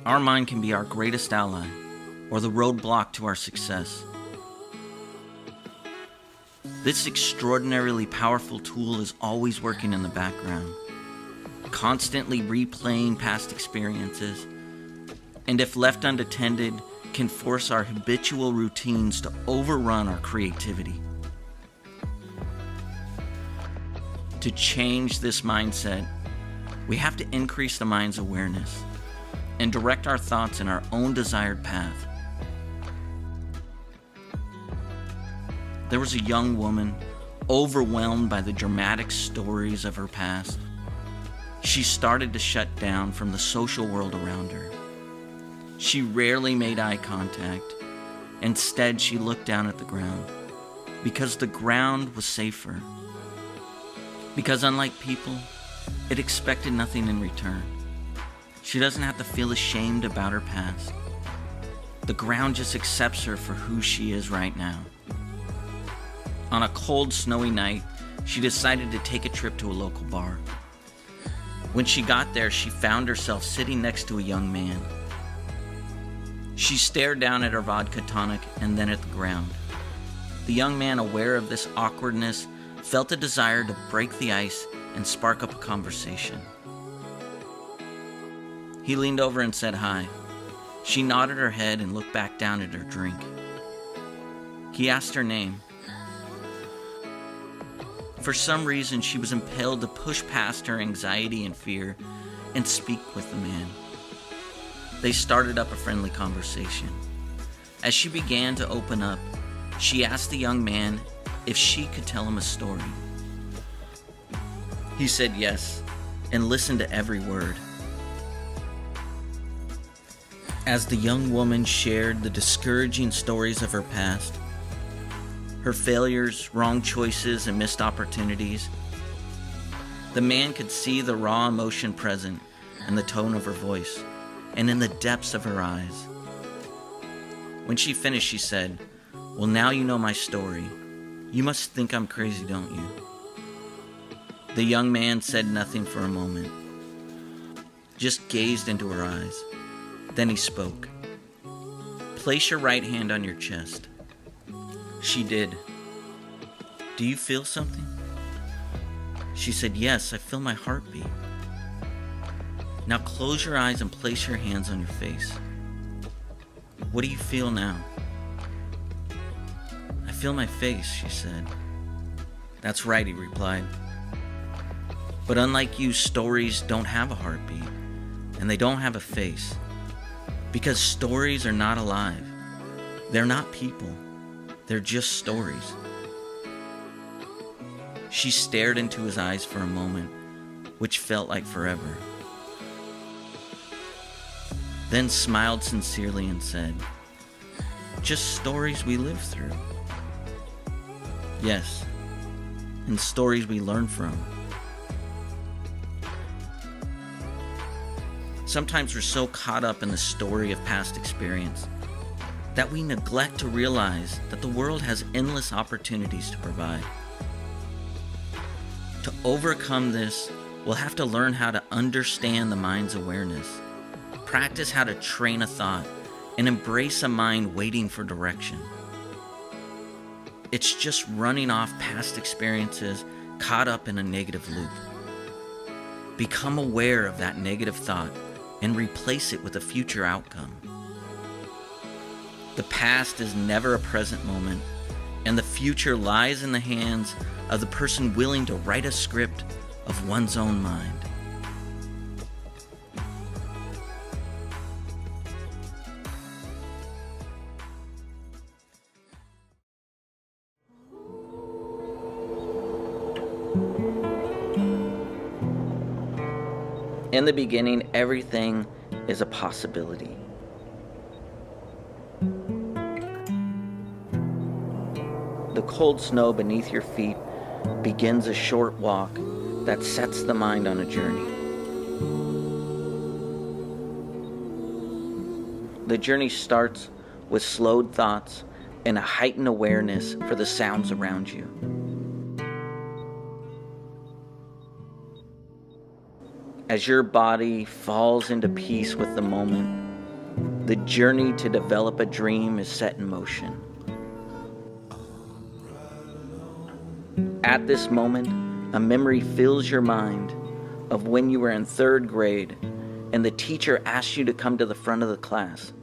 Our mind can be our greatest ally or the roadblock to our success. This extraordinarily powerful tool is always working in the background, constantly replaying past experiences, and if left unattended, can force our habitual routines to overrun our creativity. To change this mindset, we have to increase the mind's awareness and direct our thoughts in our own desired path. There was a young woman overwhelmed by the dramatic stories of her past. She started to shut down from the social world around her. She rarely made eye contact. Instead, she looked down at the ground because the ground was safer. Because unlike people, it expected nothing in return. She doesn't have to feel ashamed about her past. The ground just accepts her for who she is right now. On a cold, snowy night, she decided to take a trip to a local bar. When she got there, she found herself sitting next to a young man. She stared down at her vodka tonic and then at the ground. The young man, aware of this awkwardness, felt a desire to break the ice and spark up a conversation. He leaned over and said hi. She nodded her head and looked back down at her drink. He asked her name. For some reason, she was impelled to push past her anxiety and fear and speak with the man. They started up a friendly conversation. As she began to open up, she asked the young man if she could tell him a story. He said yes, and listened to every word. As the young woman shared the discouraging stories of her past, her failures, wrong choices, and missed opportunities, the man could see the raw emotion present in the tone of her voice and in the depths of her eyes. When she finished, she said, "Well, now you know my story. You must think I'm crazy, don't you?" The young man said nothing for a moment, just gazed into her eyes. Then he spoke. "Place your right hand on your chest." She did. "Do you feel something?" She said, "Yes, I feel my heartbeat." "Now close your eyes and place your hands on your face. What do you feel now?" "I feel my face," she said. "That's right," he replied. "But unlike you, stories don't have a heartbeat, and they don't have a face, because stories are not alive. They're not people. They're just stories." She stared into his eyes for a moment, which felt like forever. Then smiled sincerely and said, "Just stories we live through." "Yes, and stories we learn from." Sometimes we're so caught up in the story of past experience that we neglect to realize that the world has endless opportunities to provide. To overcome this, we'll have to learn how to understand the mind's awareness, practice how to train a thought, and embrace a mind waiting for direction. It's just running off past experiences caught up in a negative loop. Become aware of that negative thought and replace it with a future outcome. The past is never a present moment, and the future lies in the hands of the person willing to write a script of one's own mind. In the beginning, everything is a possibility. The cold snow beneath your feet begins a short walk that sets the mind on a journey. The journey starts with slowed thoughts and a heightened awareness for the sounds around you. As your body falls into peace with the moment, The journey to develop a dream is set in motion. At this moment, a memory fills your mind of when you were in 3rd grade and the teacher asked you to come to the front of the class.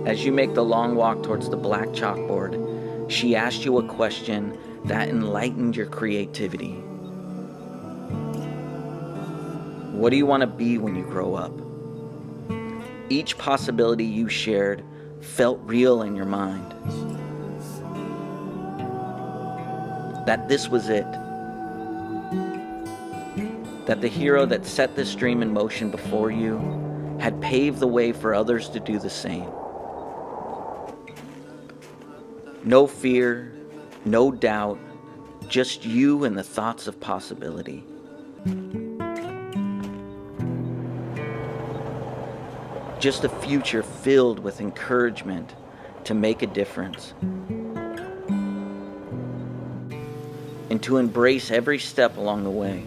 As you make the long walk towards the black chalkboard, she asked you a question that enlightened your creativity. What do you want to be when you grow up? Each possibility you shared felt real in your mind. That this was it. That the hero that set this dream in motion before you had paved the way for others to do the same. No fear, no doubt, just you and the thoughts of possibility. Just a future filled with encouragement to make a difference and to embrace every step along the way.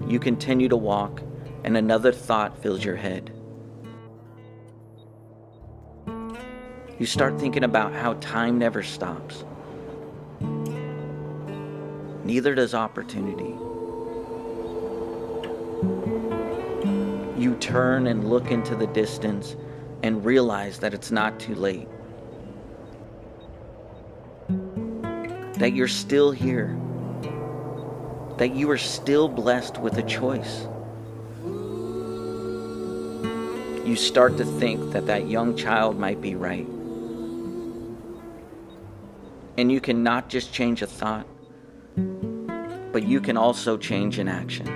You continue to walk, and another thought fills your head. You start thinking about how time never stops. Neither does opportunity. You turn and look into the distance and realize that it's not too late. That you're still here. That you are still blessed with a choice. You start to think that that young child might be right. And you can not just change a thought, but you can also change an action.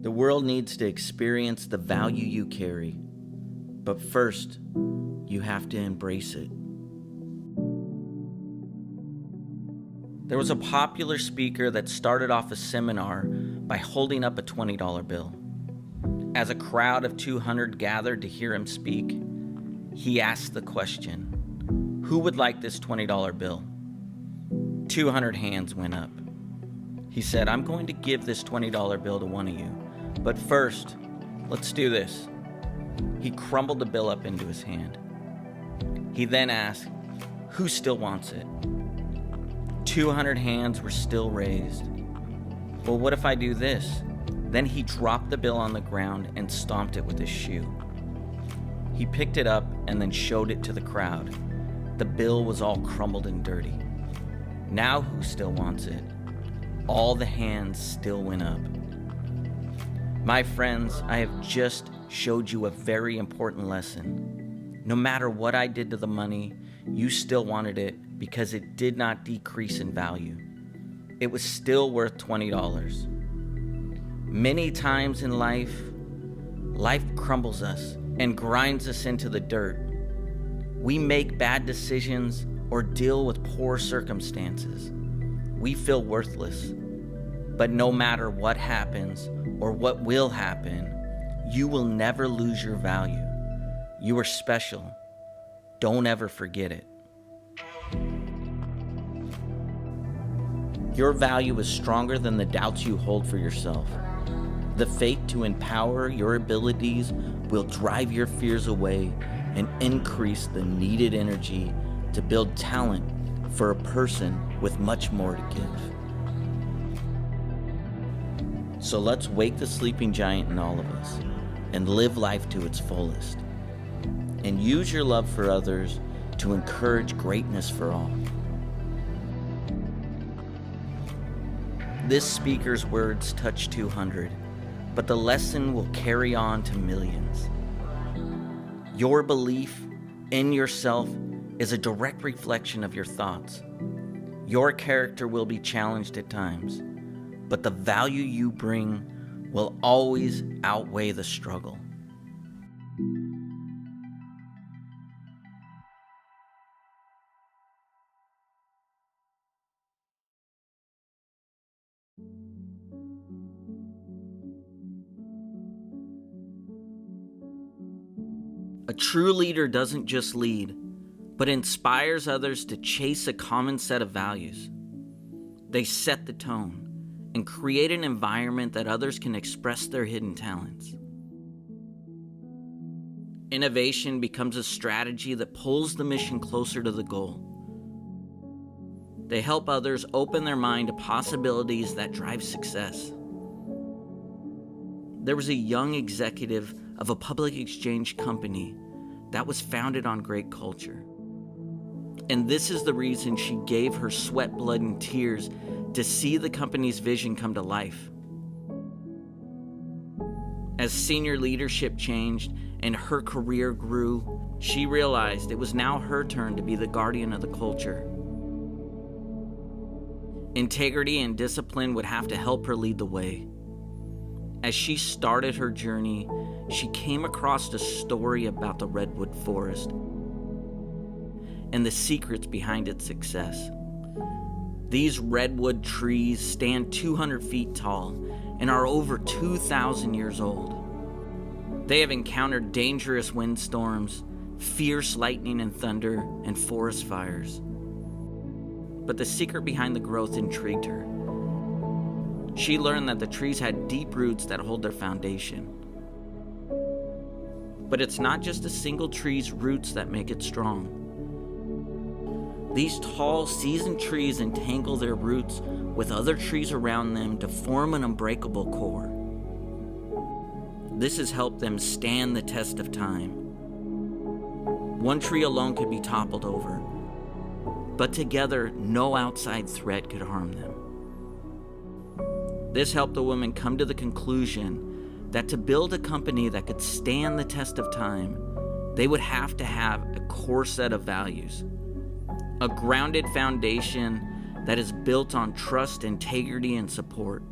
The world needs to experience the value you carry, but first, you have to embrace it. There was a popular speaker that started off a seminar by holding up a $20 bill. As a crowd of 200 gathered to hear him speak, he asked the question, "Who would like this $20 bill?" 200 hands went up. He said, "I'm going to give this $20 bill to one of you, but first, let's do this." He crumbled the bill up into his hand. He then asked, "Who still wants it?" 200 hands were still raised. "Well, what if I do this?" Then he dropped the bill on the ground and stomped it with his shoe. He picked it up and then showed it to the crowd. The bill was all crumbled and dirty. Now who still wants it? All the hands still went up. My friends, I have just showed you a very important lesson. No matter what I did to the money, you still wanted it because it did not decrease in value. It was still worth $20. Many times in life crumbles us and grinds us into the dirt. We make bad decisions or deal with poor circumstances. We feel worthless. But no matter what happens or what will happen, you will never lose your value. You are special. Don't ever forget it. Your value is stronger than the doubts you hold for yourself. The faith to empower your abilities will drive your fears away and increase the needed energy to build talent for a person with much more to give. So let's wake the sleeping giant in all of us and live life to its fullest. And use your love for others to encourage greatness for all. This speaker's words touch 200, but the lesson will carry on to millions. Your belief in yourself is a direct reflection of your thoughts. Your character will be challenged at times, but the value you bring will always outweigh the struggle. A true leader doesn't just lead, but inspires others to chase a common set of values. They set the tone and create an environment that others can express their hidden talents. Innovation becomes a strategy that pulls the mission closer to the goal. They help others open their mind to possibilities that drive success. There was a young executive of a public exchange company that was founded on great culture. And this is the reason she gave her sweat, blood, and tears to see the company's vision come to life. As senior leadership changed and her career grew, she realized it was now her turn to be the guardian of the culture. Integrity and discipline would have to help her lead the way. As she started her journey, she came across a story about the redwood forest and the secrets behind its success. These redwood trees stand 200 feet tall and are over 2,000 years old. They have encountered dangerous windstorms, fierce lightning and thunder, and forest fires. But the secret behind the growth intrigued her. She learned that the trees had deep roots that hold their foundation. But it's not just a single tree's roots that make it strong. These tall, seasoned trees entangle their roots with other trees around them to form an unbreakable core. This has helped them stand the test of time. One tree alone could be toppled over, but together, no outside threat could harm them. This helped the woman come to the conclusion that to build a company that could stand the test of time, they would have to have a core set of values, a grounded foundation that is built on trust, integrity, and support.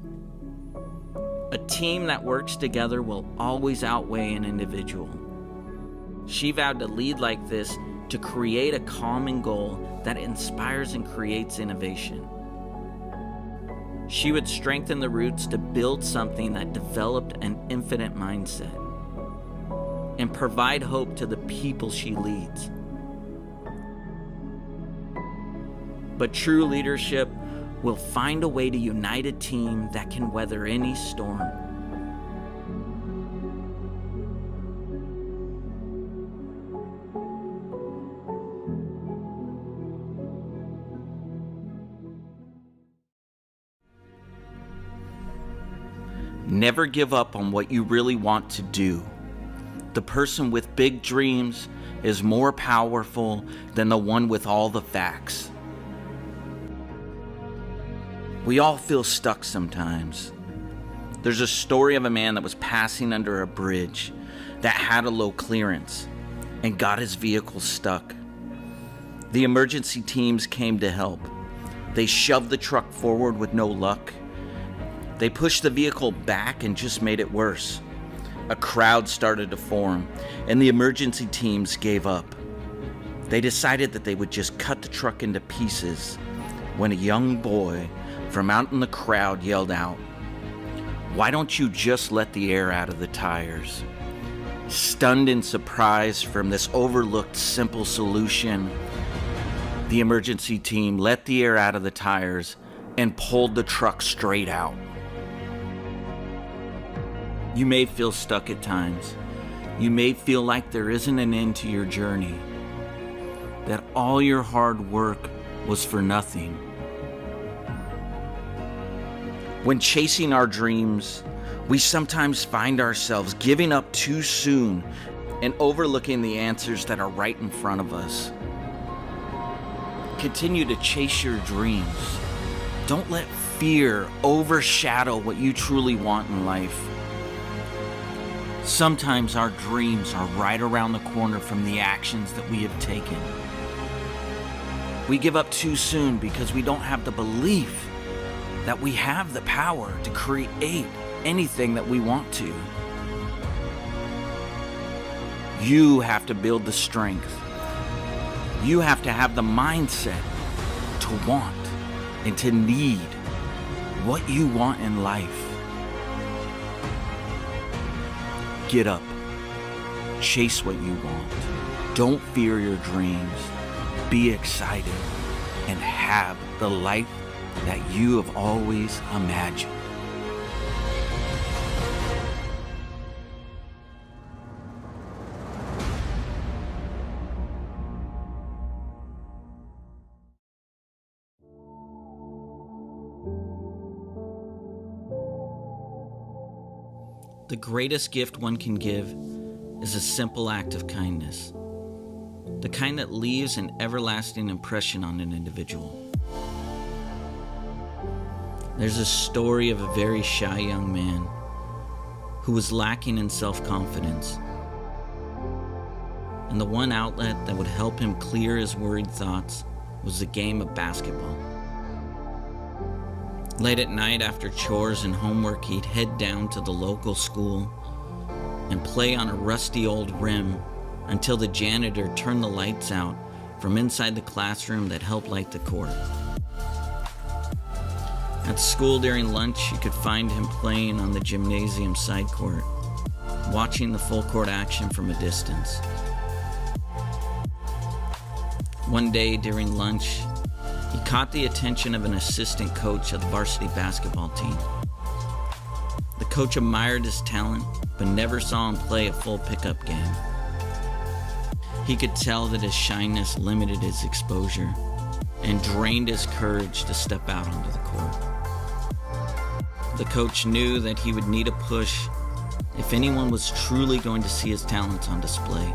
A team that works together will always outweigh an individual. She vowed to lead like this to create a common goal that inspires and creates innovation. She would strengthen the roots to build something that developed an infinite mindset and provide hope to the people she leads. But true leadership will find a way to unite a team that can weather any storm. Never give up on what you really want to do. The person with big dreams is more powerful than the one with all the facts. We all feel stuck sometimes. There's a story of a man that was passing under a bridge that had a low clearance and got his vehicle stuck. The emergency teams came to help. They shoved the truck forward with no luck. They pushed the vehicle back and just made it worse. A crowd started to form, and the emergency teams gave up. They decided that they would just cut the truck into pieces when a young boy from out in the crowd yelled out, "Why don't you just let the air out of the tires?" Stunned and surprised from this overlooked simple solution, the emergency team let the air out of the tires and pulled the truck straight out. You may feel stuck at times. You may feel like there isn't an end to your journey, that all your hard work was for nothing. When chasing our dreams, we sometimes find ourselves giving up too soon and overlooking the answers that are right in front of us. Continue to chase your dreams. Don't let fear overshadow what you truly want in life. Sometimes our dreams are right around the corner from the actions that we have taken. We give up too soon because we don't have the belief that we have the power to create anything that we want to. You have to build the strength. You have to have the mindset to want and to need what you want in life. Get up, Chase what you want. Don't fear your dreams. Be excited and have the life that you have always imagined. The greatest gift one can give is a simple act of kindness, the kind that leaves an everlasting impression on an individual. There's a story of a very shy young man who was lacking in self-confidence, and the one outlet that would help him clear his worried thoughts was the game of basketball. Late at night after chores and homework, he'd head down to the local school and play on a rusty old rim until the janitor turned the lights out from inside the classroom that helped light the court. At school during lunch, you could find him playing on the gymnasium side court, watching the full court action from a distance. One day during lunch, he caught the attention of an assistant coach of the varsity basketball team. The coach admired his talent, but never saw him play a full pickup game. He could tell that his shyness limited his exposure and drained his courage to step out onto the court. The coach knew that he would need a push if anyone was truly going to see his talents on display.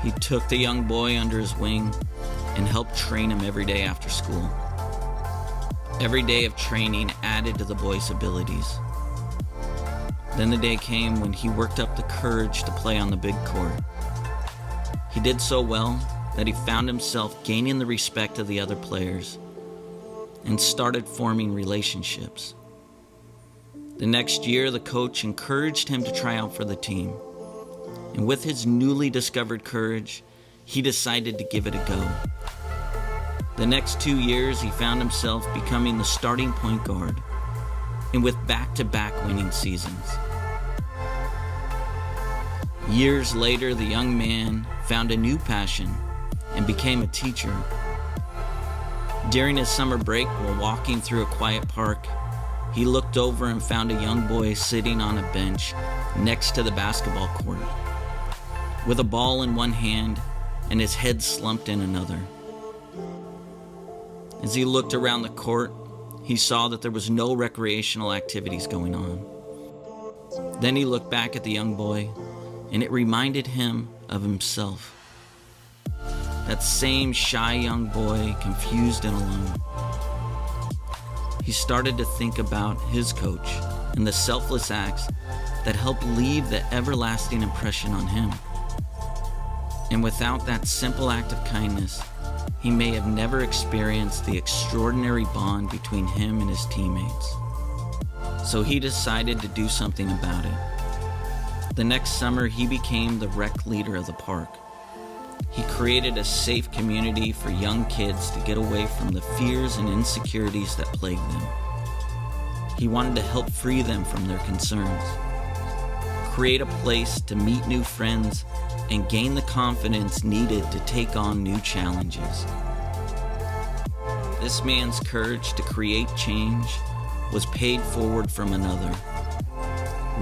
He took the young boy under his wing and helped train him every day after school. Every day of training added to the boy's abilities. Then the day came when he worked up the courage to play on the big court. He did so well that he found himself gaining the respect of the other players and started forming relationships. The next year, the coach encouraged him to try out for the team. And with his newly discovered courage, he decided to give it a go. The next 2 years, he found himself becoming the starting point guard, and with back-to-back winning seasons. Years later, the young man found a new passion and became a teacher. During his summer break, while walking through a quiet park, he looked over and found a young boy sitting on a bench next to the basketball court, with a ball in one hand and his head slumped in another. As he looked around the court, he saw that there was no recreational activities going on. Then he looked back at the young boy, and it reminded him of himself. That same shy young boy, confused and alone. He started to think about his coach and the selfless acts that helped leave the everlasting impression on him. And without that simple act of kindness, he may have never experienced the extraordinary bond between him and his teammates. So he decided to do something about it. The next summer, he became the rec leader of the park. He created a safe community for young kids to get away from the fears and insecurities that plagued them. He wanted to help free them from their concerns, create a place to meet new friends, and gain the confidence needed to take on new challenges. This man's courage to create change was paid forward from another.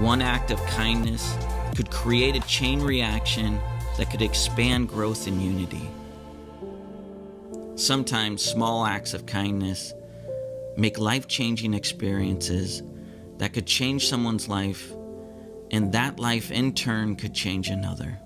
One act of kindness could create a chain reaction that could expand growth and unity. Sometimes small acts of kindness make life-changing experiences that could change someone's life, and that life in turn could change another.